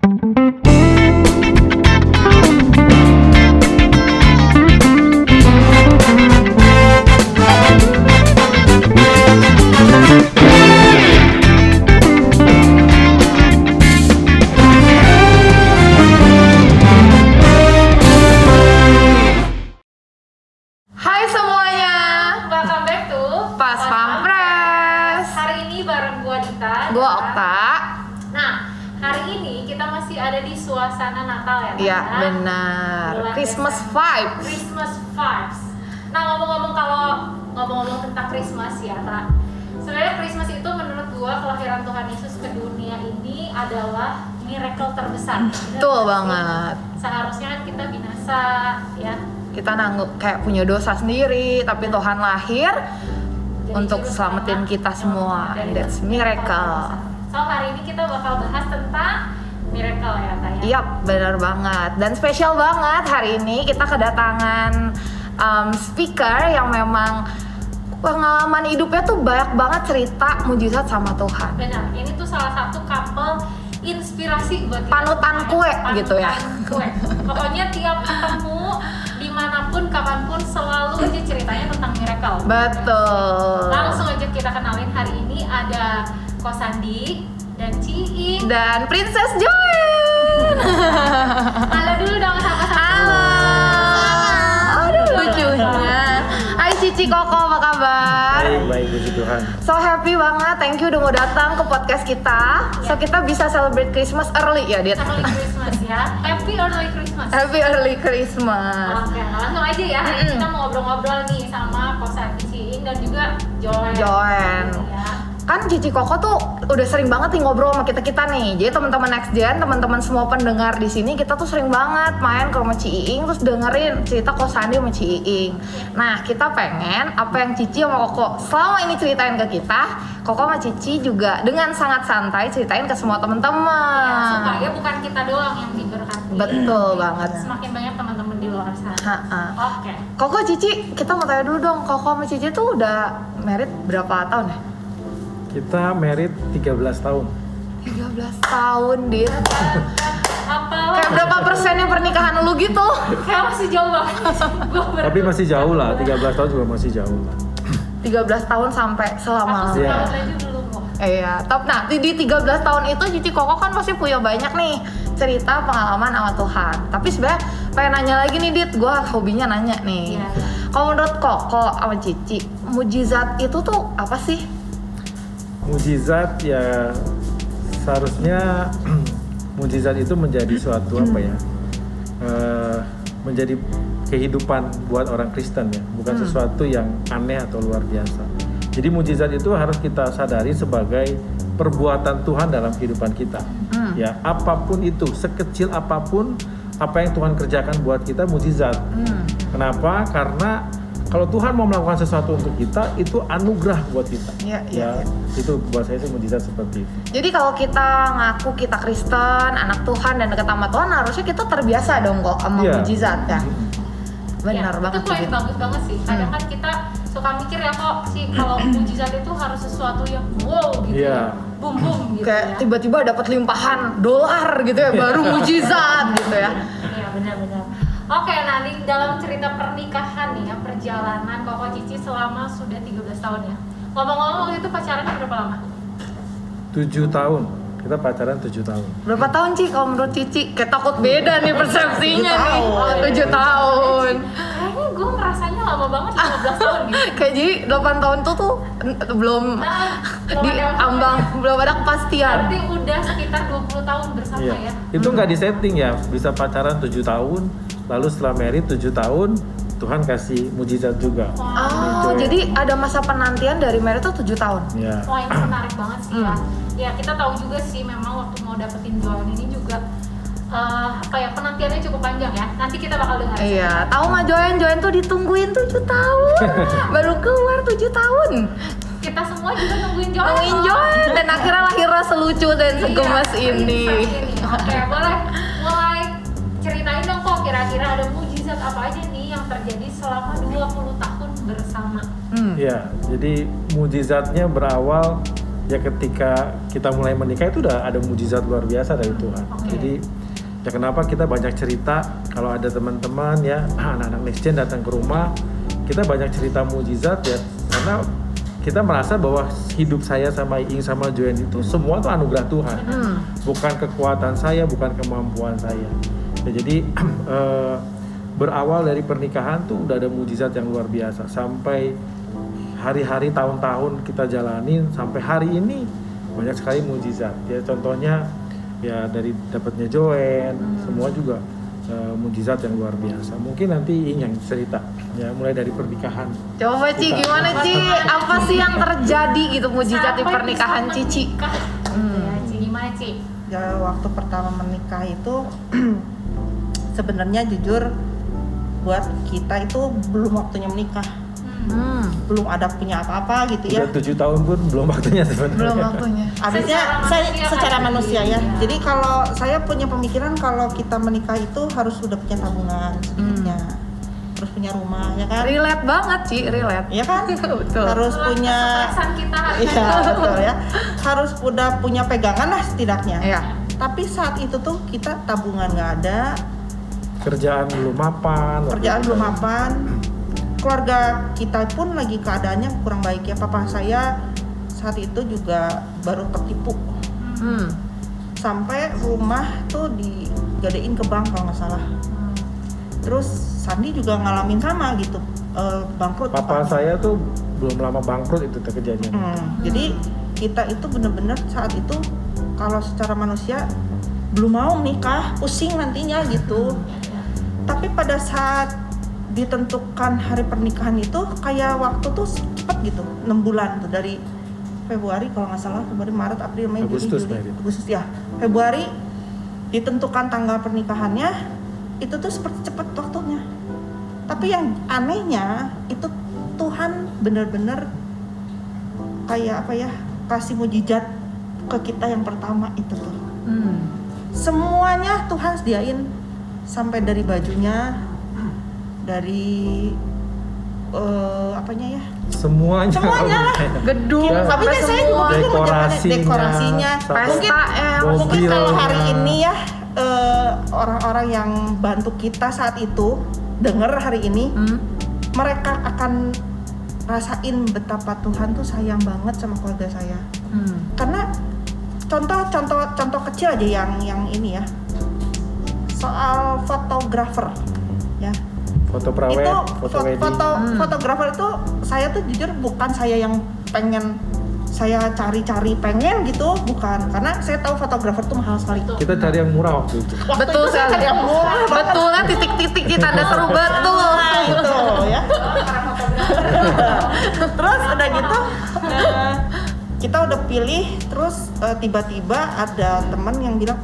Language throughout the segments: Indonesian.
Hai semuanya, Welcome back to Pas Pampres. Hari ini bareng gua Dita. Gua Okta. Nah, hari ini kita masih ada di suasana Natal ya. Iya Tante? benar, Bulan Christmas Desember. vibes. Christmas vibes. Nah, ngomong-ngomong tentang Christmas ya, Kak. Sebenarnya Christmas itu menurut gua kelahiran Tuhan Yesus ke dunia ini adalah miracle terbesar. Betul banget. Seharusnya kan kita binasa ya. Kita nanggung kayak punya dosa sendiri, tapi Tuhan lahir Jadi untuk juru selamatin selamat kita semua. dari And that's dosa. miracle. So hari ini kita bakal bahas tentang miracle ya, Taya. Yap, benar banget. Dan spesial banget hari ini kita kedatangan speaker yang memang pengalaman hidupnya tuh banyak banget cerita mujizat sama Tuhan. Benar, ini tuh salah satu couple inspirasi buat kita. Panutan kue gitu ya. Panutan kue. Pokoknya tiap ketemu dimanapun, kapanpun selalu aja ceritanya tentang miracle. Betul. Langsung aja kita kenalin hari ini ada Ko Sandi dan Ciing. Dan Princess Join. Halo dulu dong sama-sama. Halo. Aduh lucunya. Hai Cici Koko, apa kabar? Baik, puji Tuhan. So happy banget, thank you udah mau datang ke podcast kita. So kita bisa celebrate Christmas early ya, Dit? Early Christmas ya. Happy early Christmas. Happy early Christmas. Oke, langsung aja ya. Kita mau ngobrol-ngobrol nih sama Ko Sandi, Ciing dan juga Joen. Joen. Ya. Kan Cici Koko tuh udah sering banget nih ngobrol sama kita nih. Jadi teman-teman Next Gen, teman-teman semua pendengar di sini, kita tuh sering banget main ke rumah Ci Iing terus dengerin cerita Ko Sandi sama Ci Iing. Nah, kita pengen apa yang Cici sama Koko selama ini ceritain ke kita, Koko sama Cici juga dengan sangat santai ceritain ke semua Ya, teman-teman. supaya bukan kita doang yang diberkati. Betul banget. Semakin banyak teman-teman di luar sana. Ha-ha. Oke. Koko, Cici, kita mau tanya dulu dong, Koko sama Cici tuh udah married berapa tahun ya? Kita married 13 tahun. 13 tahun, Dit. Apa? Kayak berapa persennya pernikahan lu gitu? Kayak masih jauh banget. Tapi masih jauh lah, 13 tahun juga masih jauh lah. 13 tahun sampai Aku selama. Iya. setahun aja belum loh. Iya, nah di 13 tahun itu Cici Koko kan pasti punya banyak nih cerita pengalaman sama Tuhan. Tapi sebenarnya pengen nanya lagi nih, Dit, gue hobinya nanya nih. Iya. Kalau menurut Koko sama Cici, mujizat itu tuh apa sih? Mujizat ya seharusnya mujizat itu menjadi suatu apa ya? Menjadi kehidupan buat orang Kristen ya, bukan sesuatu yang aneh atau luar biasa. Jadi mujizat itu harus kita sadari sebagai perbuatan Tuhan dalam kehidupan kita. Ya, apapun itu, sekecil apapun apa yang Tuhan kerjakan buat kita mujizat. Kenapa? Karena kalau Tuhan mau melakukan sesuatu untuk kita, itu anugerah buat kita. Iya. Itu buat saya sih mujizat seperti itu. Jadi kalau kita ngaku kita Kristen, anak Tuhan dan dekat sama Tuhan, harusnya kita terbiasa dong kok sama Iya. mujizat ya. Benar Ya, banget itu poin Dit. bagus banget sih. Kadang kan kita suka mikir ya kok sih kalau mujizat itu harus sesuatu yang wow gitu Iya. ya. Boom boom gitu Kayak ya. tiba-tiba dapat limpahan dolar gitu ya, baru mujizat gitu ya. Iya benar-benar. Oke, nah di dalam cerita pernikahan nih ya, perjalanan Koko Cici selama sudah 13 tahun ya. Ngomong-ngomong itu pacaran berapa lama? 7 tahun. Kita pacaran 7 tahun. Berapa tahun Ci kalau menurut Cici? Kayak takut beda nih persepsinya 7 nih. tahun. 7 tahun. Kayaknya gue ngerasanya lama banget 15 tahun gitu. Kayak jadi 8 tahun tuh belum Nah, di ambang, belum ada kepastian. Berarti udah sekitar 20 tahun bersama Iya. ya. Itu nggak disetting ya, bisa pacaran 7 tahun, lalu setelah married 7 tahun, Tuhan kasih mujizat juga. Oh, Joen. jadi ada masa penantian dari married tuh 7 tahun. Ya. Wah ini menarik banget sih ya. Ya kita tahu juga sih memang waktu mau dapetin Joen ini juga apa ya penantiannya cukup panjang ya. Nanti kita bakal dengar. Iya, tahu nggak Joen tuh ditungguin 7 tahun. Baru keluar 7 tahun. Kita semua juga nungguin Joen. Nungguin Joen dan akhirnya lahirlah selucu dan segemas Iya, ini. Oke, boleh mulai ceritain dong kok kira-kira ada mujizat apa aja nih yang terjadi selama 20 tahun bersama. Ya, jadi mujizatnya berawal ya ketika kita mulai menikah itu udah ada mujizat luar biasa dari Tuhan. Jadi ya kenapa kita banyak cerita kalau ada teman-teman ya anak-anak next gen datang ke rumah, kita banyak cerita mujizat ya karena kita merasa bahwa hidup saya sama Iing sama Joen itu semua tuh anugerah Tuhan, bukan kekuatan saya, bukan kemampuan saya. Ya, jadi berawal dari pernikahan tuh udah ada mujizat yang luar biasa sampai hari-hari tahun-tahun kita jalanin sampai hari ini banyak sekali mujizat. Ya contohnya ya dari dapatnya Joen, semua juga mujizat yang luar biasa. Mungkin nanti Iing yang cerita ya mulai dari pernikahan. Coba Ci, gimana Ci? Apa sih yang terjadi gitu mujizat di Sampai pernikahan bisa Cici? menikah. Ya, Ci, gimana Ci? Ya waktu pertama menikah itu sebenarnya jujur buat kita itu belum waktunya menikah. Belum ada punya apa-apa gitu ya. Udah 7 tahun pun belum waktunya sebenarnya. Belum waktunya. Habisnya secara manusia ya. Jadi kalau saya punya pemikiran kalau kita menikah itu harus sudah punya tabungan sedikitnya. Terus punya rumah ya kan? Relate banget Ci, relate. Ya kan? Betul. Harus punya Kesuksesan kita hari ini. iya betul ya. Harus udah punya pegangan lah setidaknya. Iya. Tapi saat itu tuh kita tabungan nggak ada, Kerjaan belum mapan. kerjaan belum mapan. Keluarga kita pun lagi keadaannya kurang baik ya. Papa saya saat itu juga baru tertipu. Sampai rumah tuh digadein ke bank kalau nggak salah. Terus Sandi juga ngalamin sama gitu, bangkrut. Papa saya tuh belum lama bangkrut itu kejadian. Jadi kita itu bener-bener saat itu kalau secara manusia belum mau menikah, pusing nantinya gitu. Tapi pada saat ditentukan hari pernikahan itu kayak waktu tuh cepet gitu, 6 bulan tuh dari Februari kalau nggak salah, Februari, Maret, April, Mei, Juni, Agustus, Juli, Mei. Agustus ya. Februari ditentukan tanggal pernikahannya, itu tuh seperti cepet waktunya. Tapi yang anehnya itu Tuhan bener-bener kayak apa ya, kasih mujizat ke kita yang pertama itu tuh. Semuanya Tuhan sediain, sampai dari bajunya, dari apanya ya, Semuanya lah. Gedung Ya, sampai Tapi saya juga semua. bingung dekorasinya, dekorasinya. sampai Mungkin kalau hari mobilnya. ini ya orang-orang yang bantu kita saat itu dengar hari ini, mereka akan rasain betapa Tuhan tuh sayang banget sama keluarga saya. Karena contoh kecil aja yang ini ya, soal fotografer ya. Foto prawet, Itu foto wedding. fotografer itu saya tuh jujur bukan saya yang pengen saya cari-cari pengen gitu, bukan, karena saya tahu fotografer tuh mahal sekali. Kita cari yang murah waktu itu. Waktu Betul itu saya sekali. cari yang murah banget. Betul kan titik-titik di tanda seru betul. Nah, itu ya. Terus udah gitu kita udah pilih, terus tiba-tiba ada teman yang bilang,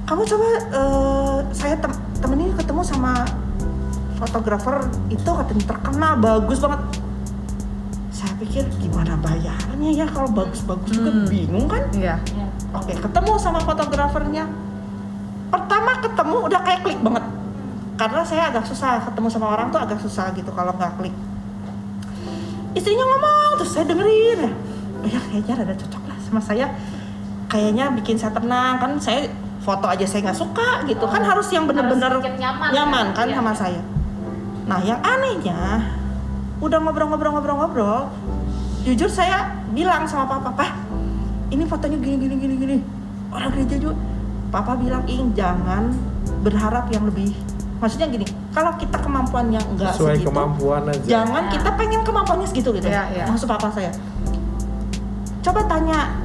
kamu coba saya temenin ketemu sama fotografer itu, katanya terkenal, bagus banget. Saya pikir gimana bayarnya ya, kalau bagus-bagus juga bingung kan. Iya. Oke, ketemu sama fotografernya. Pertama ketemu udah kayak klik banget. Karena saya agak susah ketemu sama orang tuh, agak susah gitu kalau nggak klik. Istrinya ngomong, terus saya dengerin. Ya kayaknya rada cocok lah sama saya. Kayaknya bikin saya tenang, kan saya foto aja saya nggak suka gitu. Kan harus yang bener-bener sedikit nyaman kan iya. sama saya. Nah yang anehnya, udah ngobrol, jujur saya bilang sama papa, ini fotonya gini. Orang gereja juga. Papa bilang, jangan berharap yang lebih. Maksudnya gini, kalau kita kemampuannya enggak Sesuai segitu, kemampuan aja. jangan kita pengen kemampuannya segitu gitu. Iya. Maksud papa saya. Coba tanya,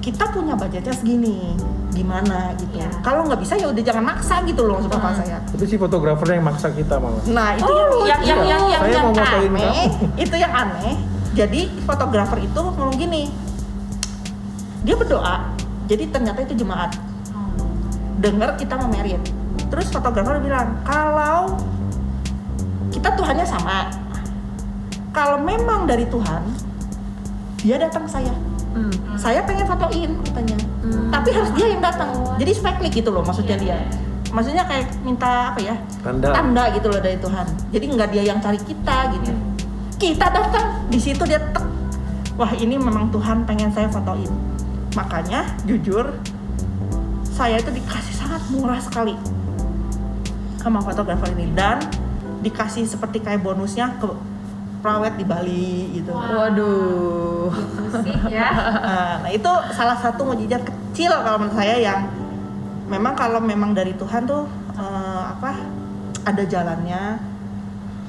kita punya budgetnya segini, gimana gitu. Iya. Kalau nggak bisa ya udah jangan maksa gitu loh, maksud papa saya. Itu si fotografernya yang maksa kita malah. Nah itu yang Saya mau fotoin aneh, kamu. itu yang aneh. Jadi fotografer itu ngomong gini, dia berdoa. Jadi ternyata itu jemaat. Dengar kita mau married. Terus fotografer bilang, kalau kita Tuhannya sama, kalau memang dari Tuhan, dia datang ke saya. Saya pengen fotoin katanya, tapi harus dia yang datang. Jadi supaya klik gitu loh maksudnya dia. Maksudnya kayak minta apa ya? Tanda gitu loh dari Tuhan. Jadi nggak dia yang cari kita gitu. Kita datang, di situ dia wah ini memang Tuhan pengen saya fotoin. Makanya jujur saya itu dikasih sangat murah sekali sama fotografer ini, dan dikasih seperti kayak bonusnya ke prawet di Bali gitu. Waduh. Gitu sih ya. Nah itu salah satu mukjizat kecil kalau menurut saya yang memang kalau memang dari Tuhan tuh ada jalannya,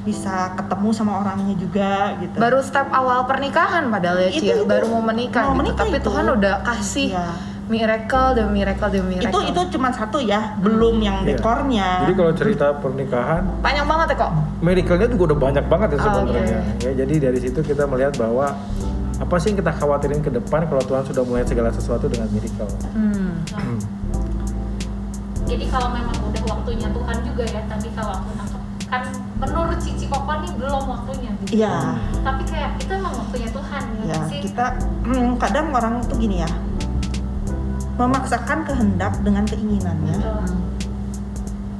bisa ketemu sama orangnya juga gitu. Baru step awal pernikahan padahal ya Ci, Itu, baru mau menikah mau gitu. menikah Tapi itu. Tuhan udah kasih Iya. miracle demi miracle demi miracle. Itu cuma satu ya, belum yang Iya. dekornya. Jadi kalau cerita pernikahan, Panjang banget ya kok. miracle-nya juga udah banyak banget ya Oh, sebenarnya. oke. Ya, jadi dari situ kita melihat bahwa apa sih yang kita khawatirin ke depan kalau Tuhan sudah mulai segala sesuatu dengan miracle. Jadi kalau memang udah waktunya Tuhan juga ya, tapi kalau aku nangkep kan menurut Cici Koko nih belum waktunya gitu. Iya. Tapi kayak itu emang waktunya Tuhan ya, Ya, sih. kita kadang orang tuh gini ya, memaksakan kehendak dengan keinginannya. Betul.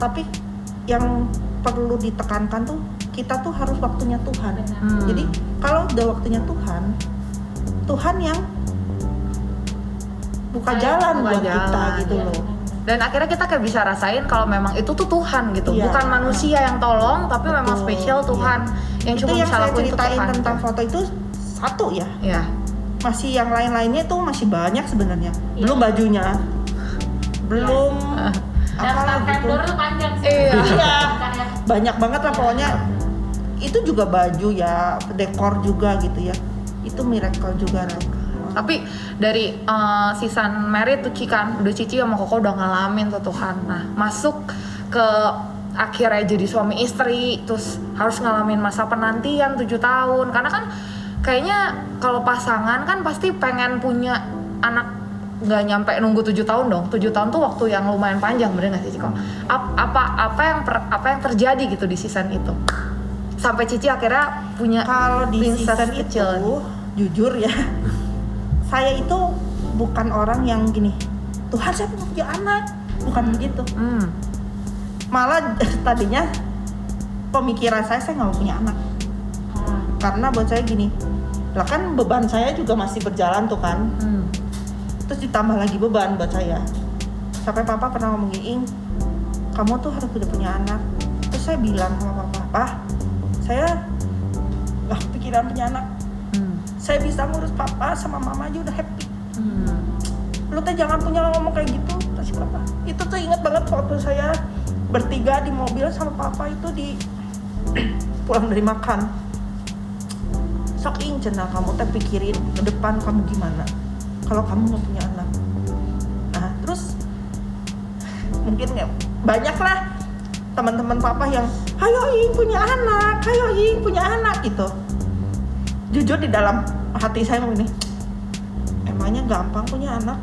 Tapi yang perlu ditekankan tuh kita tuh harus waktunya Tuhan. Benar. Jadi kalau udah waktunya Tuhan, Tuhan yang buka jalan buka buat kita jalan, gitu Iya, loh. benar. Dan akhirnya kita kayak bisa rasain kalau memang itu tuh Tuhan gitu, Iya. bukan manusia yang tolong, tapi memang Betul, spesial Tuhan yang Itu cuma yang bisa saya lakuin itu ceritain Tuhan. tentang foto itu satu ya. Ya. Masih yang lain-lainnya tuh masih banyak sebenarnya. Iya. Belum bajunya. Belum Daftar apa gitu. vendor tuh panjang sih. Iya. Iya. Kan ya. Banyak banget lah pokoknya. Itu juga baju ya, dekor juga gitu ya. Itu miracle juga tuh. Tapi dari season married tuh Ci kan, udah Cici sama Koko udah ngalamin tuh Tuhan. Nah, masuk ke akhirnya jadi suami istri, terus harus ngalamin masa penantian 7 tahun. Karena kan kayaknya kalau pasangan kan pasti pengen punya anak, nggak nyampe nunggu 7 tahun dong. 7 tahun tuh waktu yang lumayan panjang, bener nggak sih Ciko? Apa yang terjadi gitu di season itu? Sampai Cici akhirnya punya Kalau di princess season kecil. itu, jujur ya, saya itu bukan orang yang gini, Tuhan saya mau punya anak, bukan begitu. Malah tadinya pemikiran saya nggak mau punya anak, karena buat saya gini, lah kan beban saya juga masih berjalan tuh kan, terus ditambah lagi beban buat saya. Sampai papa pernah ngomong gini, kamu tuh harus udah punya anak. Terus saya bilang sama papa, saya nggak kepikiran punya anak. Saya bisa ngurus papa sama mama aja udah happy. Lu teh jangan punya ngomong kayak gitu, terus papa. Itu tuh inget banget waktu saya bertiga di mobil sama papa itu di pulang dari makan. Sok ing cenah kamu teh pikirin ke depan kamu gimana kalau kamu mau punya anak. Nah terus mungkin nggak banyak lah teman-teman papa yang ayo ing punya anak, ayo ing punya anak gitu. Jujur di dalam hati saya begini, emangnya gampang punya anak?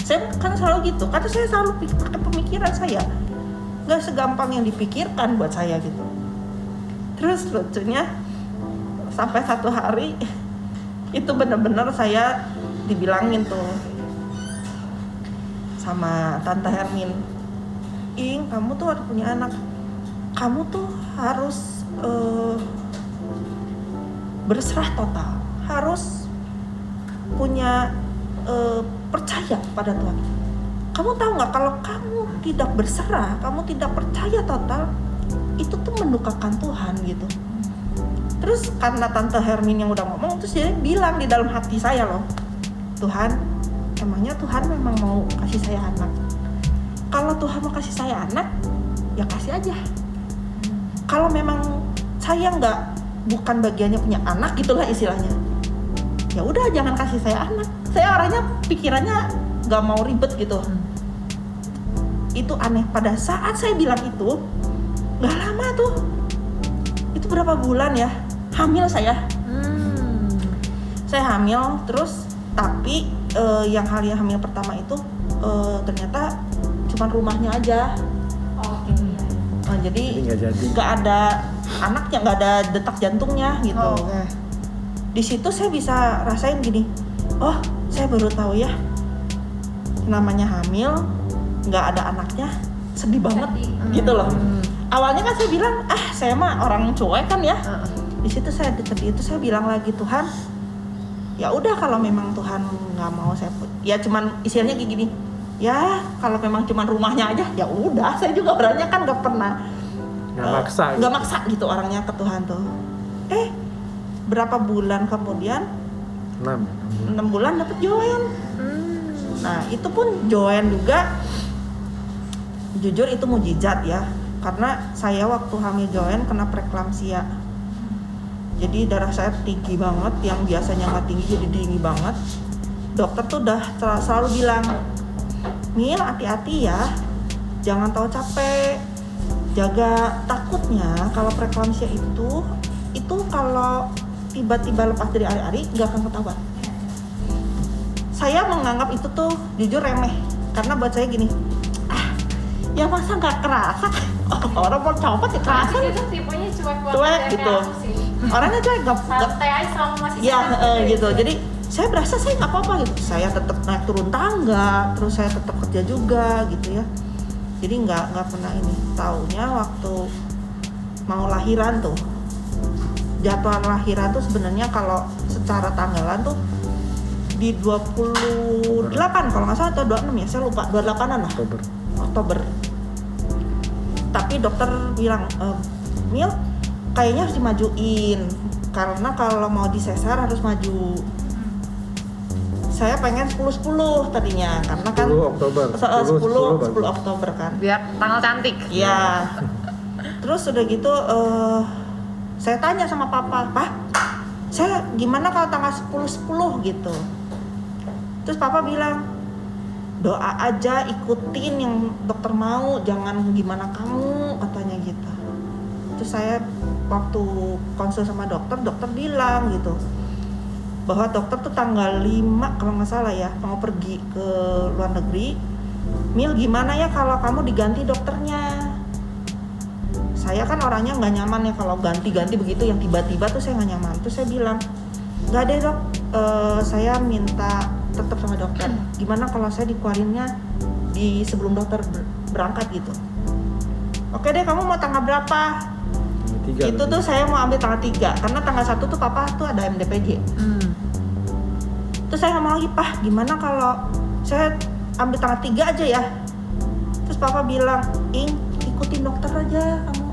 Saya kan selalu gitu, karena saya selalu pakai pemikiran saya nggak segampang yang dipikirkan buat saya gitu. Terus lucunya sampai satu hari itu benar-benar saya dibilangin tuh sama Tante Hermin, Ing kamu tuh harus punya anak, kamu tuh harus berserah total, harus punya percaya pada Tuhan. Kamu tahu nggak kalau kamu tidak berserah, kamu tidak percaya total, itu tuh mendukakan Tuhan gitu. Terus karena Tante Hermin yang udah ngomong, terus dia bilang di dalam hati saya loh, Tuhan, emangnya Tuhan memang mau kasih saya anak? Kalau Tuhan mau kasih saya anak, ya kasih aja. Kalau memang saya bukan bagiannya punya anak gitulah istilahnya, ya udah jangan kasih saya anak. Saya orangnya pikirannya nggak mau ribet gitu. Itu aneh, pada saat saya bilang itu nggak lama tuh, itu berapa bulan ya, hamil saya. Saya hamil terus, tapi yang hamil pertama itu ternyata cuma rumahnya aja. Oke, iya. Jadi nggak jadi. nggak ada anaknya, nggak ada detak jantungnya gitu. Oh, oke. Di situ saya bisa rasain gini, oh saya baru tahu ya namanya hamil nggak ada anaknya, sedih banget gitu loh. Awalnya kan saya bilang saya mah orang cuek kan ya. Di situ saya sedih, itu saya bilang lagi, Tuhan ya udah kalau memang Tuhan nggak mau saya ya cuman istilahnya kayak gini ya kalau memang cuman rumahnya aja ya udah, saya juga orangnya kan nggak pernah nggak maksa gitu orangnya ke Tuhan tuh. Berapa bulan kemudian 6 bulan dapet join. Nah itu pun join juga, jujur itu mujizat ya, karena saya waktu hamil join kena preeklamsia. Jadi darah saya tinggi banget, yang biasanya nggak tinggi jadi tinggi banget. Dokter tuh udah selalu bilang, Mil hati-hati ya, jangan tahu capek, jaga. Takutnya kalau preeklamsia itu kalau tiba-tiba lepas dari ari-ari nggak akan ketahuan. Saya menganggap itu tuh jujur remeh, karena buat saya gini, ya masa nggak kerasa, orang mau copot ya kerasa. Itu tipenya cuek banget Cuek ya, gitu. kayak aku sih. Orangnya cuek, Santai aja selama masih ya sehat gitu. Jadi saya berasa saya nggak apa-apa gitu. Saya tetap naik turun tangga, terus saya tetap kerja juga gitu ya. Jadi nggak pernah ini. Taunya waktu mau lahiran tuh, jadwal lahiran tuh sebenarnya kalau secara tanggalan tuh di 28 kalau nggak salah atau 26 ya, saya lupa, 28-an lah. Oktober. Tapi dokter bilang, Mil kayaknya harus dimajuin karena kalau mau disesar harus maju. Saya pengen 10-10 tadinya karena kan 10 Oktober 10 Oktober kan biar tanggal cantik. iya. Terus udah gitu saya tanya sama papa, Pak, saya gimana kalau tanggal 10-10 gitu. Terus papa bilang, doa aja, ikutin yang dokter mau, jangan gimana kamu, katanya gitu. Terus saya waktu konsul sama dokter bilang gitu, bahwa dokter tuh tanggal 5 kalau nggak salah ya, mau pergi ke luar negeri. Mil gimana ya kalau kamu diganti dokternya? Saya kan orangnya nggak nyaman ya kalau ganti-ganti begitu yang tiba-tiba tuh saya nggak nyaman. Terus saya bilang, nggak deh dok, saya minta tetap sama dokter. Gimana kalau saya dikeluarinnya di sebelum dokter berangkat gitu? Oke deh, kamu mau tanggal berapa? 3 Itu tuh saya mau ambil tanggal 3 karena tanggal 1 tuh papa tuh ada MDPJ. Terus saya ngomong lagi, Pak, gimana kalau saya ambil tanggal 3 aja ya? Terus papa bilang, ikutin dokter aja kamu.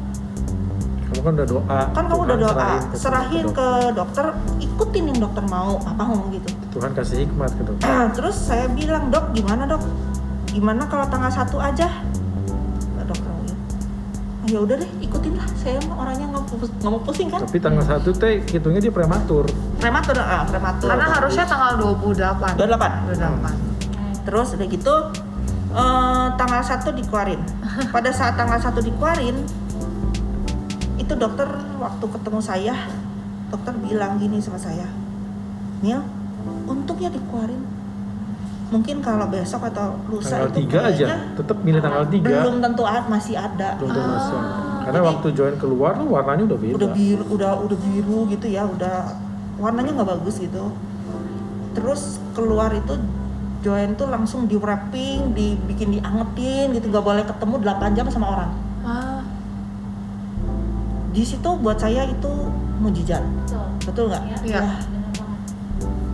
Kamu kan udah doa. Kan kamu udah doa, serahin ke dokter, ikutin yang dokter mau. Papa ngomong gitu. Tuhan kasih hikmat ke dokter. Terus saya bilang, dok, gimana dok? Gimana kalau tanggal 1 aja? Dokter ngomong, ya udah deh, ikutin lah. Saya mah orangnya nggak mau pusing kan? Tapi tanggal 1 teh hitungnya dia prematur. Prematur. Karena harusnya tanggal 28. 28. Terus udah gitu tanggal 1 dikeluarin. Pada saat tanggal 1 dikeluarin, itu dokter waktu ketemu saya, dokter bilang gini sama saya, Mil, untungnya dikeluarin. Mungkin kalau besok atau lusa Tanggal itu 3 aja, tetap milih tanggal 3. belum tentu masih ada. Belum tentu masuk. Karena Jadi, waktu join keluar tuh warnanya udah beda. udah biru gitu ya, udah warnanya nggak bagus gitu. Terus keluar itu join tuh langsung di wrapping, dibikin diangetin gitu, nggak boleh ketemu 8 jam sama orang. Di situ buat saya itu mujizat, betul nggak? Iya. Benar banget.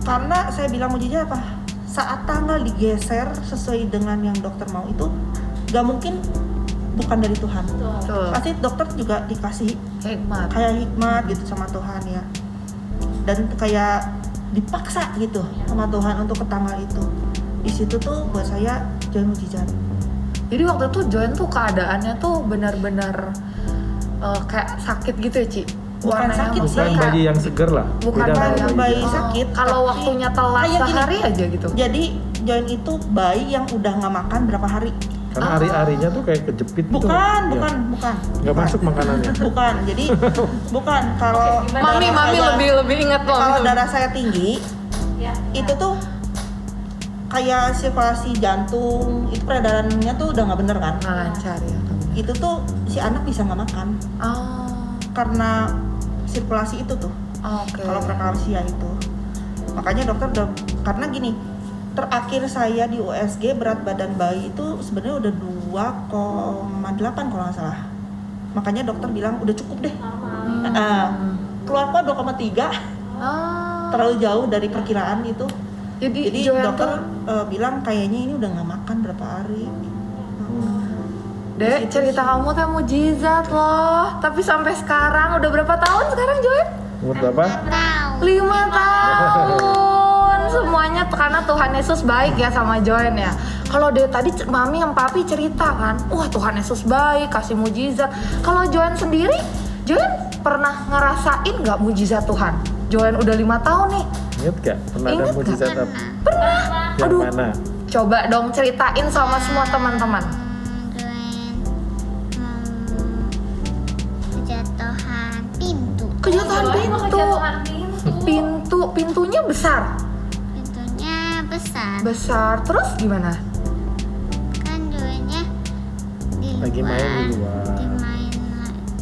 Karena saya bilang mujizat apa? Saat tanggal digeser sesuai dengan yang dokter mau itu, nggak mungkin bukan dari Tuhan. Betul. Pasti dokter juga dikasih Hikmat. kayak hikmat gitu sama Tuhan ya, dan kayak dipaksa gitu sama Tuhan untuk ke tanggal itu. Di situ tuh buat saya join mujizat. Jadi waktu itu join tuh keadaannya tuh benar-benar kayak sakit gitu ya, Ci? Bukan Warnanya sakit sih, Bukan Kak. bayi yang seger lah. Bukan Beda bayi sama yang bayi biasa. sakit. Kalau tapi waktunya telat kayak gini. sehari aja gitu. Jadi join itu bayi yang udah nggak makan berapa hari. Karena hari-harinya tuh kayak kejepit gitu. Bukan. Nggak masuk makanannya. Bukan. Jadi bukan kalau Oke, gimana? Mami lebih ingat loh. kalau darah saya tinggi, Ya. itu tuh kayak sirkulasi jantung, itu peredarannya tuh udah nggak bener kan? nggak lancar ya. Itu tuh si anak bisa nggak makan karena sirkulasi itu tuh. Oke. Kalau preeklamsia itu, makanya dokter udah, karena gini, terakhir saya di USG berat badan bayi itu sebenarnya udah 2,8 kalau nggak salah. Makanya dokter bilang udah cukup deh. Normal. Keluar kok 2,3. terlalu jauh dari perkiraan itu. Jadi Joanne dokter tuh, bilang kayaknya ini udah nggak makan berapa hari. Dek, cerita kamu tuh mujizat loh. Tapi sampai sekarang udah berapa tahun sekarang Joanne? Umur berapa? 5 tahun. Semuanya karena Tuhan Yesus baik ya sama Joanne ya. Kalau dari tadi mami yang papi cerita kan, wah Tuhan Yesus baik, kasih mujizat. Kalau Joanne sendiri, Joanne pernah ngerasain nggak mujizat Tuhan? Joanne udah 5 tahun nih. Ingat gak? Pernah ada Ingat mujizat apa? Pernah. Yang Aduh, mana? coba dong ceritain sama semua teman-teman. Kejatuhan pintu. Kejatuhan Joanne pintu. kejatuhan pintu. Pintunya besar. Pintunya besar. Besar. Terus gimana? Kan Joanne-nya di luar. Lagi main di luar.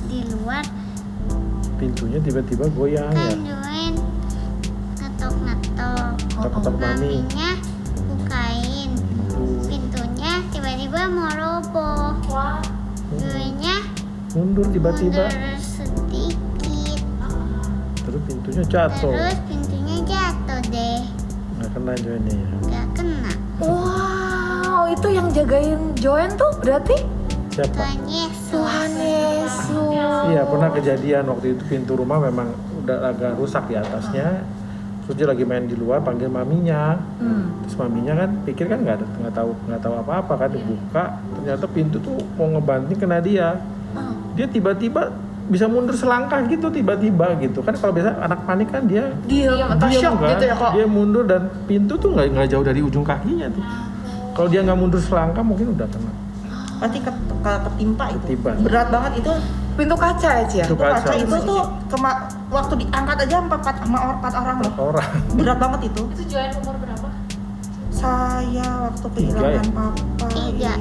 Di luar. Pintunya tiba-tiba goyang ya. Kan Joanne ngetok-ngetok. Ketok-ketok mami. Maminya bukain pintunya, tiba-tiba mau roboh. Wah, Joanne-nya Mundur tiba-tiba. mundur sedikit. Terus pintunya jatuh. Terus pintunya jatuh deh. Nggak kena Joanne ya. Gak kena. Wow, itu yang jagain Joanne tuh berarti Siapa? Tuhan Yesus. Tuhan Yesus. Iya, pernah kejadian waktu itu pintu rumah memang udah agak rusak di atasnya. Terus dia lagi main di luar, panggil maminya. Terus maminya kan pikir kan nggak tahu apa-apa kan, dibuka ternyata pintu tuh mau ngebanting kena dia. Dia tiba-tiba bisa mundur selangkah gitu tiba-tiba gitu kan. Kalau biasa anak panik kan dia Diam atau shock kan. gitu ya kok. Dia mundur dan pintu tuh nggak jauh dari ujung kakinya tuh. Kalau dia nggak mundur selangkah mungkin udah kena. Pasti ketimpa itu. Ketimpa. Berat banget itu. Pintu kaca ya Cia? Pintu Itu kaca kaca. itu tuh waktu diangkat aja 4 orang loh. Orang. Berat banget itu. itu Joanne umur berapa? Saya waktu 3 kehilangan ya? papa 3.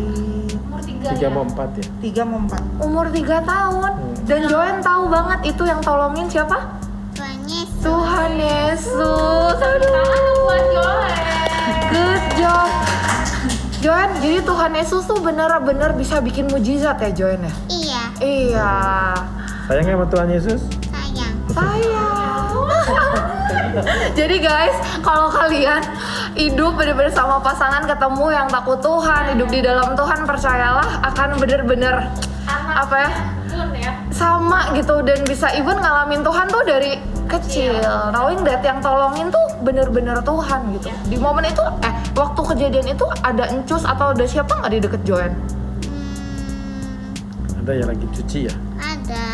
Umur 3 3 ya? mau 4 ya. 3 mau 4. Umur 3 tahun. Dan Joanne tahu banget itu yang tolongin siapa? Tuhan Yesus. Tuhan Yesus. Tangan Aduh. buat Joanne. Good job. Joanne, jadi Tuhan Yesus tuh bener-bener bisa bikin mujizat ya Joanne ya? Iya, Iya. Sayang sama Tuhan Yesus. sayang. Sayang. Jadi guys, kalau kalian hidup bener-bener sama pasangan ketemu yang takut Tuhan, hidup di dalam Tuhan, percayalah akan bener-bener apa ya? Pun ya. Sama gitu dan bisa even ngalamin Tuhan tuh dari kecil. Knowing that yang tolongin tuh bener-bener Tuhan gitu. Di momen itu, waktu kejadian itu ada encus atau ada siapa nggak di deket Joanne? Ada yang lagi cuci ya. Ada.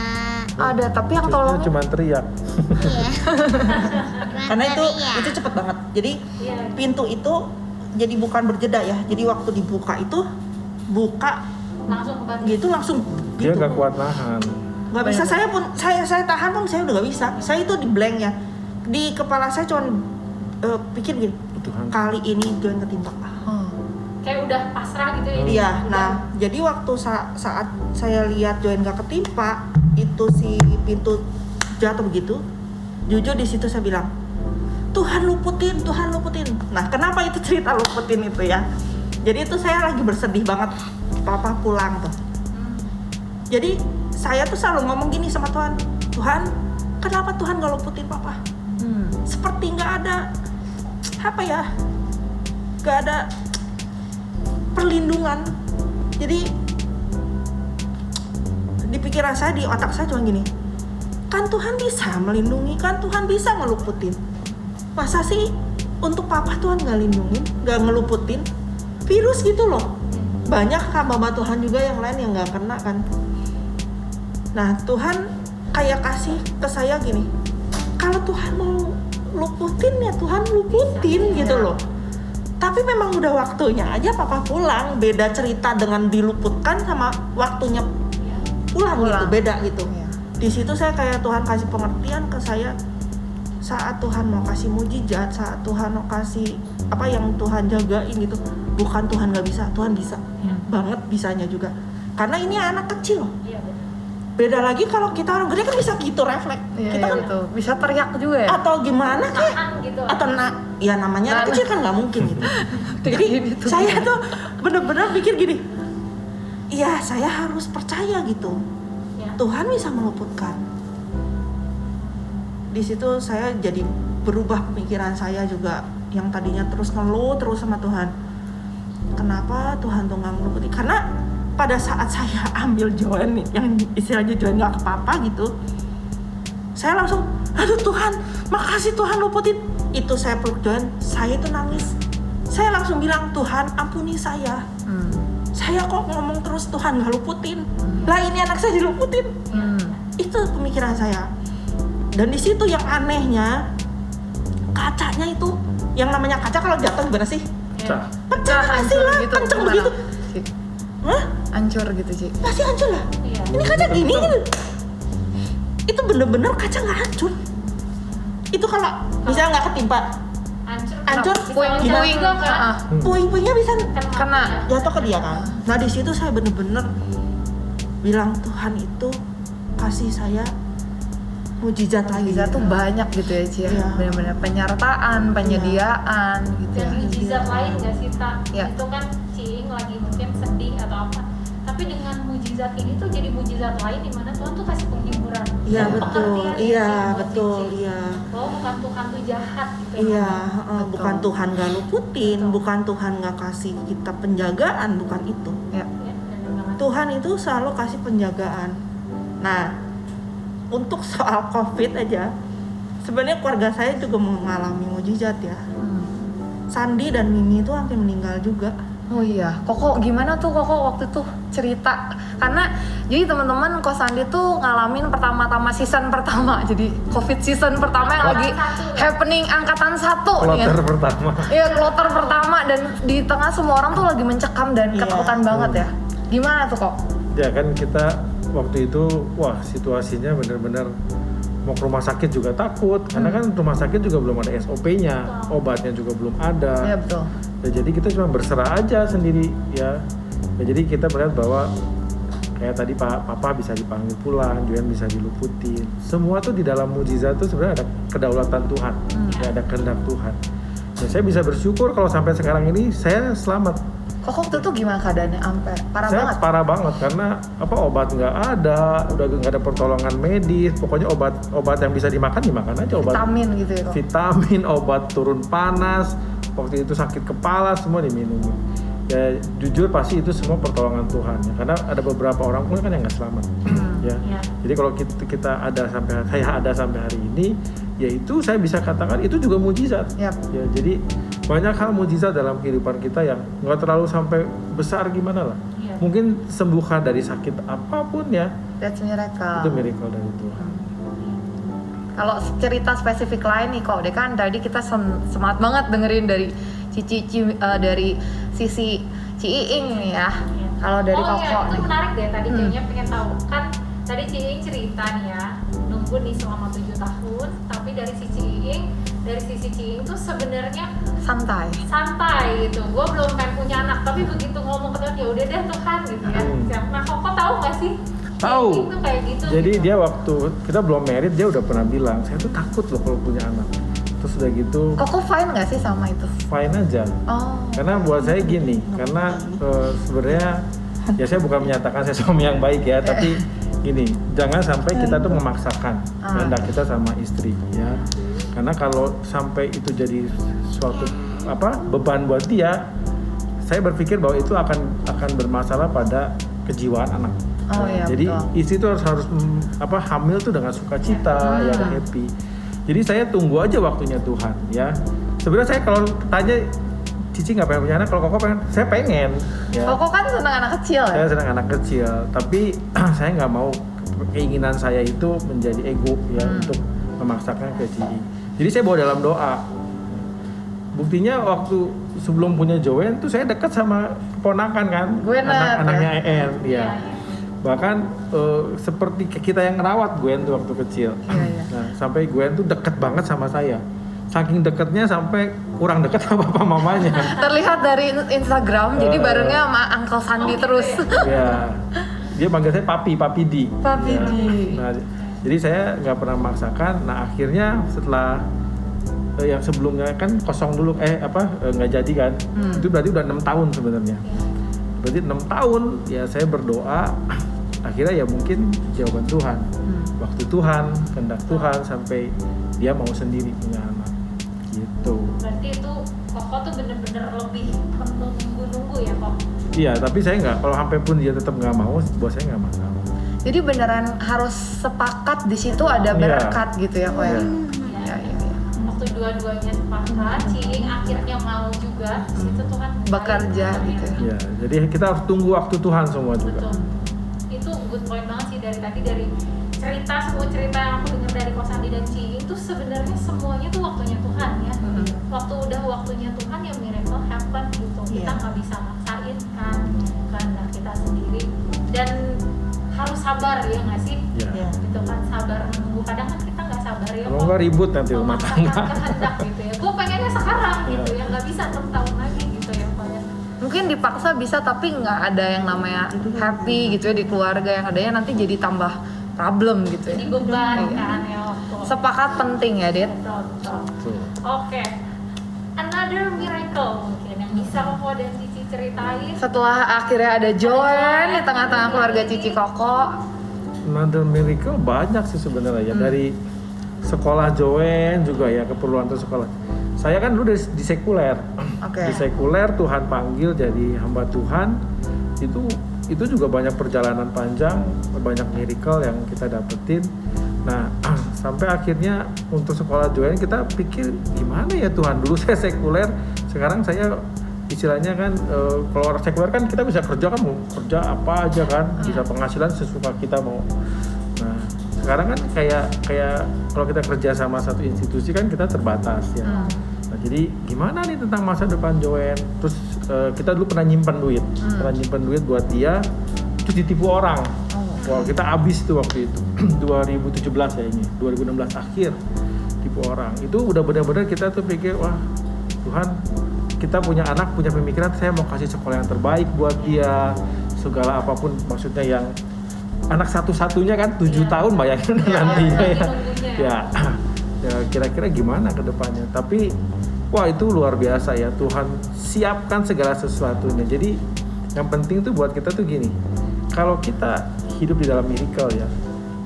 Ada, tapi yang Cucinya tolongin cuma teriak. Iya. Karena itu Teriak. itu cepet banget. Jadi Iya. pintu itu jadi bukan berjeda ya. Jadi waktu dibuka itu buka Langsung kebantu. gitu langsung Dia gitu. nggak kuat nahan. Nggak bisa, saya tahan pun saya udah nggak bisa. Saya itu di blank ya. Di kepala saya cuma pikir gini, Tuhan. kali ini Joanne ketimpa. Kayak udah pasrah gitu ya. Iya, nah jadi waktu saat saya lihat Joanne nggak ketimpa, itu si pintu jatuh begitu, jujur di situ saya bilang, Tuhan luputin. Nah, kenapa itu cerita luputin itu ya? Jadi itu saya lagi bersedih banget, papa pulang tuh. Jadi saya tuh selalu ngomong gini sama Tuhan, Tuhan, kenapa Tuhan gak luputin papa? Seperti nggak ada apa ya, nggak ada perlindungan. Jadi di pikiran saya, di otak saya cuma gini, kan Tuhan bisa melindungi, kan Tuhan bisa ngeluputin. Masa sih untuk papa Tuhan nggak lindungin, nggak ngeluputin? Virus gitu loh. Banyak hamba Tuhan juga yang lain yang nggak kena kan. Nah Tuhan kayak kasih ke saya gini, kalau Tuhan mau luputin ya Tuhan luputin gitu loh. Tapi memang udah waktunya aja papa pulang. Beda cerita dengan diluputkan sama waktunya pulang. Gitu, beda gitu. Di situ saya kayak Tuhan kasih pengertian ke saya. Saat Tuhan mau kasih mujizat, saat Tuhan mau kasih apa yang Tuhan jagain gitu, bukan Tuhan nggak bisa, Tuhan bisa banget, bisanya juga. Karena ini anak kecil loh. Iya benar. Beda lagi kalau kita orang gede kan bisa gitu refleks. Kita kan gitu. Bisa teriak juga ya? atau gimana kayak Tahan gitu. atau ya namanya anak kecil kan nggak mungkin gitu. Jadi Gitu. saya tuh bener-bener pikir gini, iya saya harus percaya gitu, Ya. Tuhan bisa meluputkan. Di situ saya jadi berubah pemikiran saya juga, yang tadinya terus ngeluh terus sama Tuhan. Kenapa Tuhan tuh nggak menuruti? Karena pada saat saya ambil join nih, yang istilahnya join nggak apa-apa gitu, saya langsung, aduh Tuhan, makasih Tuhan luputin. Itu saya peluk join, saya itu nangis. Saya langsung bilang, Tuhan ampuni saya. Saya kok ngomong terus Tuhan nggak luputin. Lah ini anak saya diluputin. Itu pemikiran saya. Dan di situ yang anehnya, kacanya itu, yang namanya kaca kalau jatuh gimana sih? Pecah. Pecah pasti lah, kenceng gimana, begitu. Ci? Hah? Hancur gitu, Ci. Pasti hancur lah. Iya. Ini kaca gini gitu. Itu bener-bener kaca nggak hancur. Itu kalau misalnya nggak ketimpa, hancur, puing-puing. juga kan. puing-puingnya bisa Kena. jatuh ke dia kan. Nah di situ saya bener-bener bilang, Tuhan itu kasih saya mujizat lagi. Mujizat tuh banyak gitu ya, Ci. Iya. Benar-benar penyertaan, penyediaan gitu ya. Dan mujizat lain gak sih, Tak? Iya. Itu kan Ciing lagi mungkin sedih atau apa, tapi dengan mujizat ini tuh jadi mujizat lain di mana Tuhan tuh kasih penghiburan. Iya Dan betul, pengertian iya sih buat betul, Cici. iya. Bahwa bukan Tuhan tuh jahat gitu. Iya, Betul. bukan Tuhan gak luputin, Betul. bukan Tuhan gak kasih kita penjagaan, bukan itu. Ya. Ya, bener banget. Tuhan itu selalu kasih penjagaan. Nah, untuk soal COVID aja, sebenarnya keluarga saya juga mengalami mujizat ya. Sandi dan Mimi itu hampir meninggal juga. Oh iya, Koko gimana tuh Koko waktu itu cerita? Karena jadi teman-teman Ko Sandi tuh ngalamin pertama-tama season pertama, jadi COVID season pertama yang lagi happening angkatan 1 nih ya. Kloter pertama. Iya, kloter pertama, dan di tengah semua orang tuh lagi mencekam dan Iya. ketakutan banget ya. Gimana tuh Kok? Ya kan kita waktu itu, wah situasinya benar-benar mau ke rumah sakit juga takut, karena kan rumah sakit juga belum ada SOP-nya, obatnya juga belum ada. Iya betul. Ya, jadi kita cuma berserah aja sendiri ya. Ya jadi kita melihat bahwa kayak tadi Papa bisa dipanggil pulang, Joen bisa diluputin. Semua tuh di dalam mujizat tuh sebenarnya ada kedaulatan Tuhan, ya ada kehendak Tuhan. Dan saya bisa bersyukur kalau sampai sekarang ini saya selamat. Kok waktu itu gimana keadaannya? Ampe parah Saya banget. parah banget karena obat nggak ada, udah nggak ada pertolongan medis. Pokoknya obat yang bisa dimakan aja, obat Vitamin gitu ya Kok. vitamin, obat turun panas, waktu itu sakit kepala semua diminum. Ya jujur pasti itu semua pertolongan Tuhan ya. Karena ada beberapa orang pun kan yang nggak selamat. Ya. Iya. Jadi kalau saya ada sampai hari ini, ya itu saya bisa katakan itu juga mujizat. Yap. Ya, jadi banyak hal mujizat dalam kehidupan kita yang nggak terlalu sampai besar gimana lah. Iya. Mungkin sembuhkan dari sakit apapun ya, That's miracle. itu miracle dari Tuhan. Kalau cerita spesifik lain nih Kok, deh kan tadi kita semangat banget dengerin dari dari sisi Ci Iing nih ya. Kalau dari Koko iya, itu nih. menarik deh tadi kayaknya pengen tahu. Kan tadi Ciing cerita nih ya, nunggu nih selama 7 tahun, tapi dari sisi Ciing tuh sebenarnya Santai. gitu. Gue belum pengen punya anak, tapi begitu ngomong ke Tuhan, ya udah deh Tuhan gitu ya. Nah, Koko tahu nggak sih? Tahu. Ciing tuh kayak gitu. Jadi gitu. dia waktu kita belum married dia udah pernah bilang, saya tuh takut loh kalau punya anak. Terus udah gitu Koko fine nggak sih sama itu? fine aja. Oh. Karena buat saya gini, karena sebenarnya ya saya bukan menyatakan saya suami yang baik ya, tapi gini, jangan sampai kita tuh memaksakan kehendak kita sama istri ya. Karena kalau sampai itu jadi suatu beban buat dia, saya berpikir bahwa itu akan bermasalah pada kejiwaan anak. Oh iya, Jadi betul. istri itu harus hamil tuh dengan sukacita, ya dan happy. Jadi saya tunggu aja waktunya Tuhan ya. Sebenarnya saya kalau tanya Cici nggak pengen punya anak, kalau Koko pengen, saya pengen. Ya. Koko kan senang anak kecil ya? Saya senang anak kecil, tapi saya nggak mau keinginan saya itu menjadi ego ya untuk memaksakan ke Cici. Jadi saya bawa dalam doa. Buktinya waktu sebelum punya Joen tuh saya dekat sama keponakan kan, Gwenet, anaknya En, ya. Iya. Bahkan seperti kita yang ngerawat Gwen tuh waktu kecil. Iya. Nah, sampai Gwen tuh deket banget sama saya. Saking deketnya sampai kurang deket sama papa mamanya. Terlihat dari Instagram, jadi barengnya sama Uncle Sandi terus. Ya, dia panggil saya Papi Di. Papi Ya. Di. Nah, jadi saya nggak pernah memaksakan. Nah, akhirnya setelah yang sebelumnya kan kosong dulu, nggak jadi kan. Itu berarti udah 6 tahun sebenarnya. Berarti 6 tahun ya saya berdoa. Akhirnya ya mungkin jawaban Tuhan, waktu Tuhan, kehendak Tuhan sampai dia mau sendiri punya anak. Iya, tapi saya nggak. Kalau sampai pun dia tetap nggak mau, buat saya nggak masalah. Jadi beneran harus sepakat di situ ada Iya. berkat gitu ya kok ya. Ya, waktu dua-duanya sepakat, Ciing akhirnya mau juga, situ Tuhan Bekerja gitu ya. Iya, jadi kita harus tunggu waktu Tuhan semua juga. Betul. Itu good point banget sih dari tadi, dari semua cerita yang aku dengar dari Kok Sandi dan Ciing itu sebenarnya semuanya tuh waktunya Tuhan ya. Waktu udah waktunya Tuhan ya miracle happen gitu. Kita Iya. nggak bisa maksain kan kehendak kita sendiri, dan harus sabar ya nggak sih? Iya. Iya. Gitu kan, sabar menunggu. Kadang kan kita nggak sabar ya. Kalau nggak ribut nanti rumah tangga. memaksakan kehendak gitu ya. Gue pengennya sekarang gitu Iya. ya, nggak bisa 6 tahun lagi gitu ya Pak ya. Mungkin dipaksa bisa tapi nggak ada yang namanya happy gitu ya di keluarga, yang adanya nanti jadi tambah problem gitu ya. Jadi beban Iya. kan ya waktu. Sepakat penting ya, Dit. Betul, betul. Tuh. Oke. Another miracle mungkin yang bisa Koko dan Cici ceritain. Setelah akhirnya ada Joen di tengah-tengah keluarga Cici Koko. Another miracle banyak sih sebenarnya ya, dari sekolah Joen juga ya, keperluan untuk sekolah. Saya kan dulu di sekuler. Oke. Di sekuler Tuhan panggil jadi hamba Tuhan. Itu juga banyak perjalanan panjang, banyak miracle yang kita dapetin. Nah, sampai akhirnya untuk sekolah Joen kita pikir gimana ya Tuhan, dulu saya sekuler, sekarang saya istilahnya kan kalau orang sekuler kan kita bisa kerja, kan mau kerja apa aja kan, bisa penghasilan sesuka kita mau. Nah, sekarang kan kayak kalau kita kerja sama satu institusi kan kita terbatas ya. Nah, jadi gimana nih tentang masa depan Joen? Terus kita dulu pernah nyimpen duit buat dia, terus ditipu orang. Wah, kita habis tuh waktu itu 2017 ya, ini 2016 akhir tipu orang. Itu udah benar-benar kita tuh pikir, wah Tuhan, kita punya anak, punya pemikiran, saya mau kasih sekolah yang terbaik buat dia, segala apapun, maksudnya yang anak satu-satunya kan 7 tahun bayangin nantinya ya. Ya kira-kira gimana ke depannya. Tapi wah itu luar biasa ya, Tuhan siapkan segala sesuatunya. Jadi yang penting tuh buat kita tuh gini, kalau kita hidup di dalam miracle ya,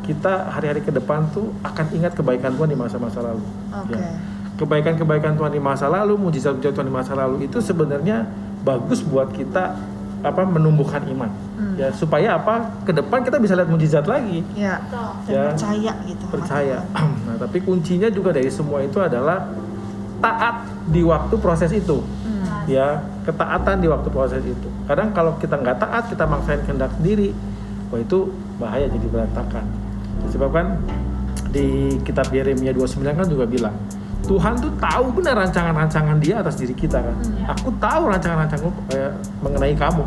kita hari-hari ke depan tuh akan ingat kebaikan Tuhan di masa-masa lalu. Oke. Ya. Kebaikan-kebaikan Tuhan di masa lalu, mujizat-mujizat Tuhan di masa lalu itu sebenarnya bagus buat kita menumbuhkan iman. Ya, supaya ke depan kita bisa lihat mujizat lagi. Ya. Dan Ya. percaya gitu. Percaya. Nah, tapi kuncinya juga dari semua itu adalah taat di waktu proses itu. Ya, ketaatan di waktu proses itu. Kadang kalau kita nggak taat, kita maksain kehendak sendiri, wah itu bahaya, jadi berantakan. Disebabkan di kitab Yeremia 29 kan juga bilang, Tuhan tuh tahu benar rancangan-rancangan Dia atas diri kita kan. Aku tahu rancangan-rancangan mengenai kamu.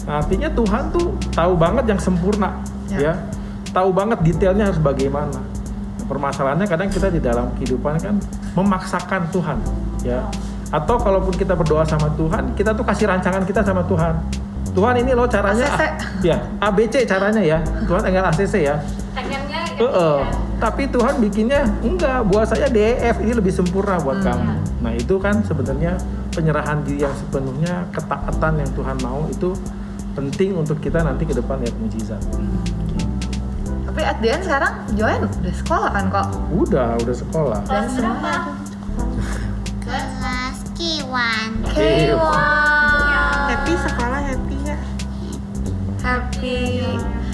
Nah, artinya Tuhan tuh tahu banget yang sempurna, ya. Tahu banget detailnya harus bagaimana. Nah, permasalahannya kadang kita di dalam kehidupan kan memaksakan Tuhan, ya. Atau kalaupun kita berdoa sama Tuhan, kita tuh kasih rancangan kita sama Tuhan. Tuhan ini loh caranya, ACC. ABC caranya ya. Tuhan tinggal ACC ya. Pengennya Tapi Tuhan bikinnya enggak, buat saya DEF ini lebih sempurna buat kamu. Nah itu kan sebenarnya penyerahan diri yang sepenuhnya, ketaatan yang Tuhan mau itu penting untuk kita nanti ke depan lihat mujizat. Tapi at the end sekarang Joen udah sekolah kan kok? Udah sekolah. kelas berapa? Kelas K1. Happy sekolah, happy ya. Happy.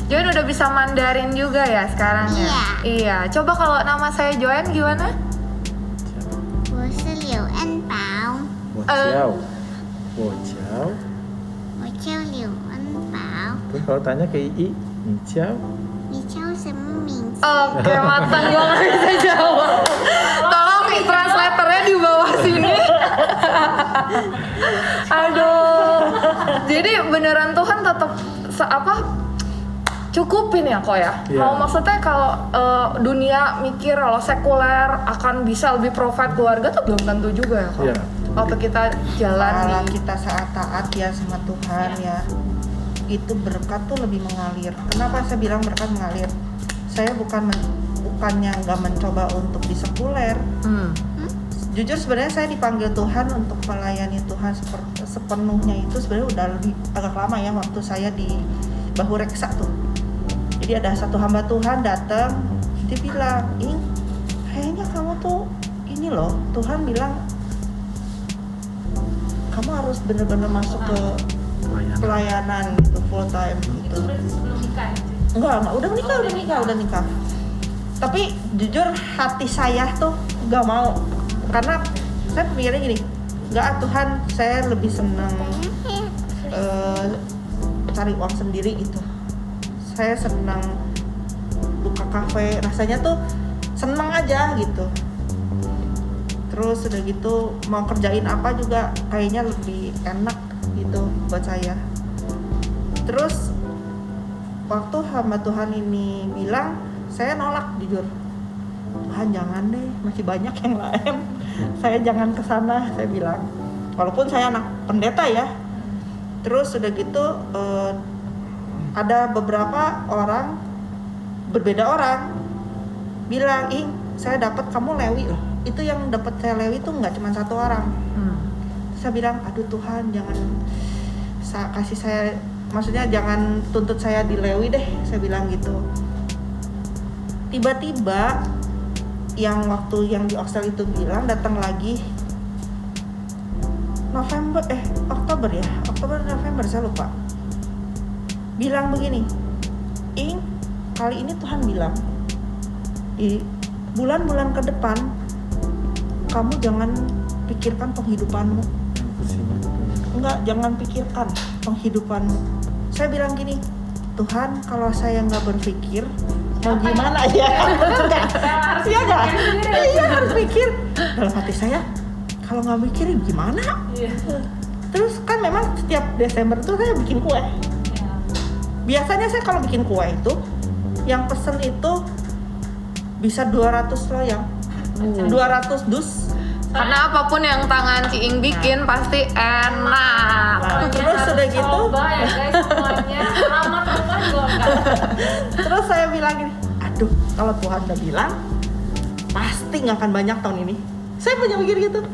Joen udah bisa Mandarin juga ya sekarang ya? Iya. Coba kalau nama saya Joen gimana? 我是柳恩宝， Bociao. Bociao. 我叫柳恩宝。 Terus kalau tanya ke Ii, Ciao. 你叫什么名字？ Oke, matang gue gak bisa jawab. Tolong nih translatornya di bawah sini. Aduh. Jadi beneran Tuhan tetap cukupin ya kok ya. Iya. Mau maksudnya kalau dunia mikir kalau sekuler akan bisa lebih provide keluarga tuh belum tentu juga ya kok. Iya. Waktu kita jalan Kalau nih. kita saat taat ya sama Tuhan ya, itu berkat tuh lebih mengalir. Kenapa saya bilang berkat mengalir? Saya bukannya nggak mencoba untuk di sekuler. Jujur sebenarnya saya dipanggil Tuhan untuk melayani Tuhan sepenuhnya itu sebenarnya udah lebih agak lama ya, waktu saya di Bahu Reksa tuh. Jadi ada satu hamba Tuhan datang, dia bilang, "Ing, kayaknya kamu tuh ini loh, Tuhan bilang kamu harus benar-benar masuk ke pelayanan gitu, full time Itu gitu. berarti sebelum nikah ya? Ci? Enggak, udah menikah, Oh, udah nikah. Tapi jujur hati saya tuh nggak mau, karena saya pikirnya gini, nggak Tuhan, saya lebih senang cari uang sendiri gitu. Saya senang buka kafe, rasanya tuh seneng aja gitu. Terus udah gitu mau kerjain apa juga kayaknya lebih enak gitu buat saya. Terus waktu hamba Tuhan ini bilang, saya nolak jujur. Tuhan jangan deh, masih banyak yang lain. Saya jangan kesana, saya bilang. Walaupun saya anak pendeta ya. Terus udah gitu ada beberapa orang, berbeda orang bilang, ih saya dapat kamu lewi loh. Itu yang dapat saya lewi tuh nggak cuma satu orang. Saya bilang, aduh Tuhan jangan kasih saya, maksudnya jangan tuntut saya di lewi deh, saya bilang gitu. Tiba-tiba yang waktu yang di Australia itu bilang datang lagi November saya lupa, bilang begini, Ing, kali ini Tuhan bilang di bulan-bulan ke depan kamu jangan pikirkan penghidupanmu. Enggak, jangan pikirkan penghidupanmu. Saya bilang gini, Tuhan kalau saya nggak berpikir mau gimana ya? Benar nggak? Iya nggak? Iya harus pikir. Dalam hati saya, kalau nggak mikirin gimana? Iya. Terus kan memang setiap Desember tuh saya bikin kue. Iya. Biasanya saya kalau bikin kue itu, yang pesen itu bisa 200 loyang, 200 dus. Karena apapun yang tangan Ciing bikin pasti enak. Pokoknya Terus harus udah gitu. coba ya guys semuanya. Alamat rumah juga enggak. Terus saya bilang gini, aduh kalau Tuhan udah bilang pasti nggak akan banyak tahun ini. Saya punya pikir gitu.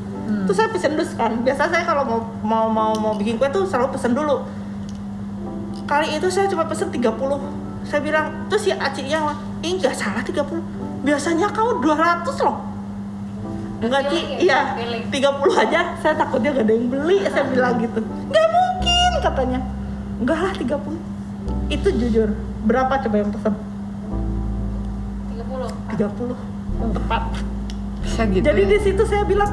Terus saya pesen dus kan. Biasa saya kalau mau bikin kue tuh selalu pesen dulu. Kali itu saya cuma pesen 30. Saya bilang, terus si Aci yang, nggak salah 30. Biasanya kau 200 loh. Enggak Ci, Feeling ya, iya feeling. 30 aja. Saya takutnya gak ada yang beli. Saya bilang gitu. Nggak mungkin katanya. Enggak lah 30. Itu jujur. Berapa coba yang pesen? 30. 30. Tepat. Bisa gitu. Jadi ya? di situ saya bilang,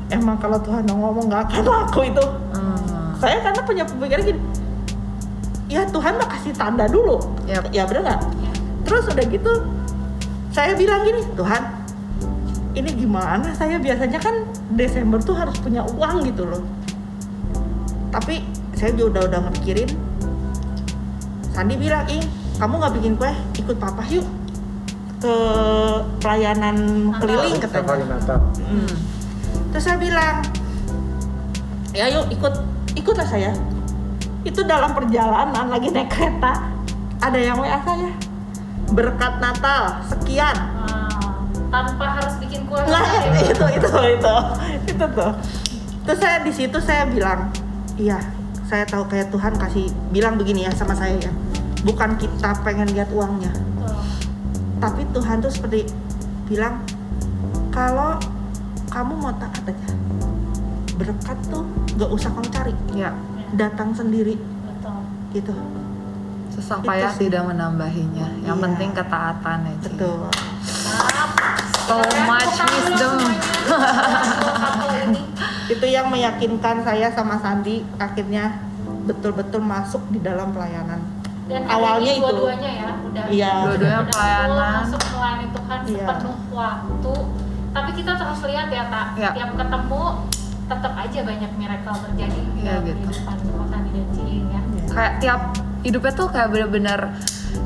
emang kalau Tuhan ngomong nggak akan laku itu. Saya karena punya pemikiran gini, ya Tuhan mah kasih tanda dulu. Yap. Ya bener nggak? Terus udah gitu, saya bilang gini, Tuhan, ini gimana? Saya biasanya kan Desember tuh harus punya uang gitu loh. Tapi saya juga udah ngepikirin. Sandi bilang, kamu nggak bikin kue, ikut papa yuk ke pelayanan keliling Safari katanya. Natal. Terus saya bilang, ya yuk ikutlah saya. Itu dalam perjalanan lagi naik kereta, ada yang WA saya, berkat Natal sekian. Tanpa harus bikin kue. Nah ya. itu tuh. Terus saya di situ saya bilang, iya saya tahu kayak Tuhan kasih bilang begini ya sama saya ya, bukan kita pengen lihat uangnya, Betul. tapi Tuhan tuh seperti bilang, kalau kamu mau taat aja, berkat tuh gak usah kamu cari, Ya, datang sendiri Betul. gitu. susah Itu payah sih. tidak menambahinya. Yang Iya. penting ketaatan ya, Ci. Betul. So much wisdom. Itu yang meyakinkan saya sama Sandi akhirnya betul-betul masuk di dalam pelayanan. Dan Awalnya ini itu. dua-duanya ya udah. Iya. Dua-duanya udah pelayanan. full masuk melayani Tuhan Iya. sepenuh waktu. Tapi kita terus lihat ya Tak, Iya. tiap ketemu tetap aja banyak miracle terjadi Iya, dalam gitu. kehidupan Sandi dan Ciing ya. Kayak tiap hidupnya tuh kayak bener-bener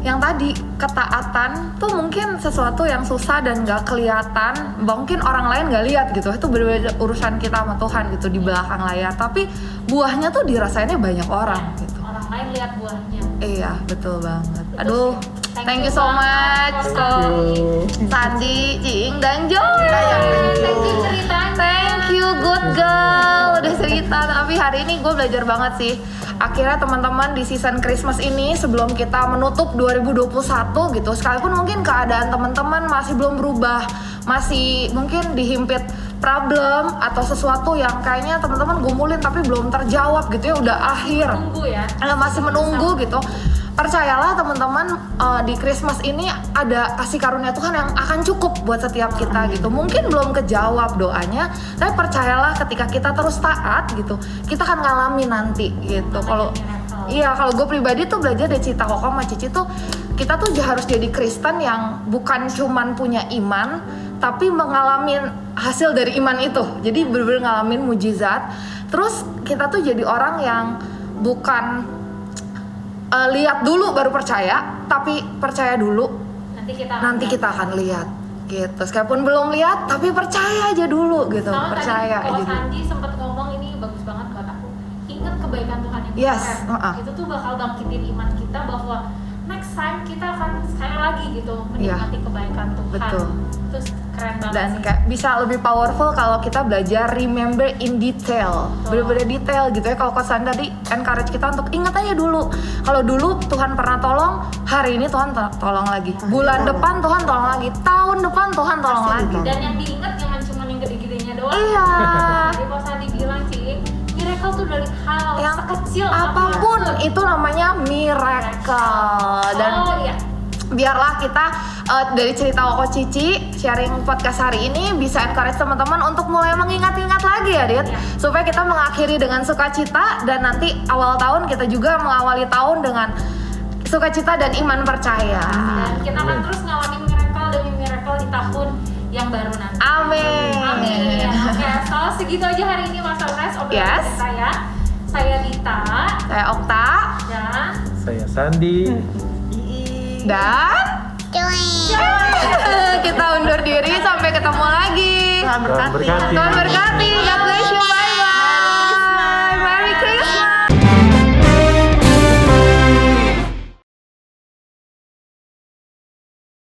yang tadi, ketaatan tuh mungkin sesuatu yang susah dan gak kelihatan, mungkin orang lain gak lihat gitu. Itu bener-bener urusan kita sama Tuhan gitu di belakang layar, tapi buahnya tuh dirasainnya banyak orang gitu. Orang lain lihat buahnya. Iya, betul banget. Itu Aduh, sih. thank you so much for to Sandi. Sandi, Ciing, dan Joy. Thank you ceritanya. Thank you, good girl. Udah cerita, tapi hari ini gue belajar banget sih. Akhirnya teman-teman di season Christmas ini, sebelum kita menutup 2021 gitu, sekalipun mungkin keadaan teman-teman masih belum berubah, masih mungkin dihimpit problem atau sesuatu yang kayaknya teman-teman gumulin tapi belum terjawab gitu ya, udah akhir Tunggu ya. masih menunggu gitu, percayalah teman-teman, di Christmas ini ada kasih karunia Tuhan yang akan cukup buat setiap kita gitu. Mungkin belum kejawab doanya, tapi percayalah ketika kita terus taat gitu, kita akan ngalamin nanti gitu. Kalau iya, kalau gue pribadi tuh belajar dari cerita Koko sama Cici tuh, kita tuh harus jadi Kristen yang bukan cuman punya iman, tapi mengalami hasil dari iman itu. Jadi bener-bener ngalamin mujizat. Terus kita tuh jadi orang yang bukan lihat dulu baru percaya, tapi percaya dulu, nanti kita akan lihat gitu. Sekalipun belum lihat, tapi percaya aja dulu gitu. Sama percaya tadi aja dulu. Sandy sempat ngomong, ini bagus banget buat aku. Ingat kebaikan Tuhan yang Yes, besar. Itu tuh bakal bangkitin iman kita bahwa next time kita akan sekali lagi gitu menikmati kebaikan Tuhan. Betul. Terus keren banget Dan sih. kayak bisa lebih powerful kalau kita belajar remember in detail, bener-bener detail gitu ya. Kalau Coach Sandy tadi encourage kita untuk ingat aja dulu, kalau dulu Tuhan pernah tolong, hari ini Tuhan tolong lagi, bulan depan Tuhan tolong lagi, tahun depan Tuhan tolong lagi. Dan yang diingat jangan cuma yang gede-gedenya doang. Iya. Jadi kalau Sandy bilang sih, miracle tuh dari hal Yang sekecil apapun itu namanya miracle. Dan iya. biarlah kita dari cerita Koko Cici sharing podcast hari ini bisa encourage teman-teman untuk mulai mengingat-ingat lagi ya Dit, supaya kita mengakhiri dengan sukacita dan nanti awal tahun kita juga mengawali tahun dengan sukacita dan iman percaya. Dan kita akan terus ngalamin miracle demi miracle di tahun yang baru nanti. Amin. Amin. Oke, so segitu aja hari ini Mas Ores obrolan Yes. saya. Saya Dita Saya Okta dan Saya Sandy. dan Cuy. kita undur diri sampai ketemu lagi. Tuhan berkati. Tuhan berkati. Tuhan berkati.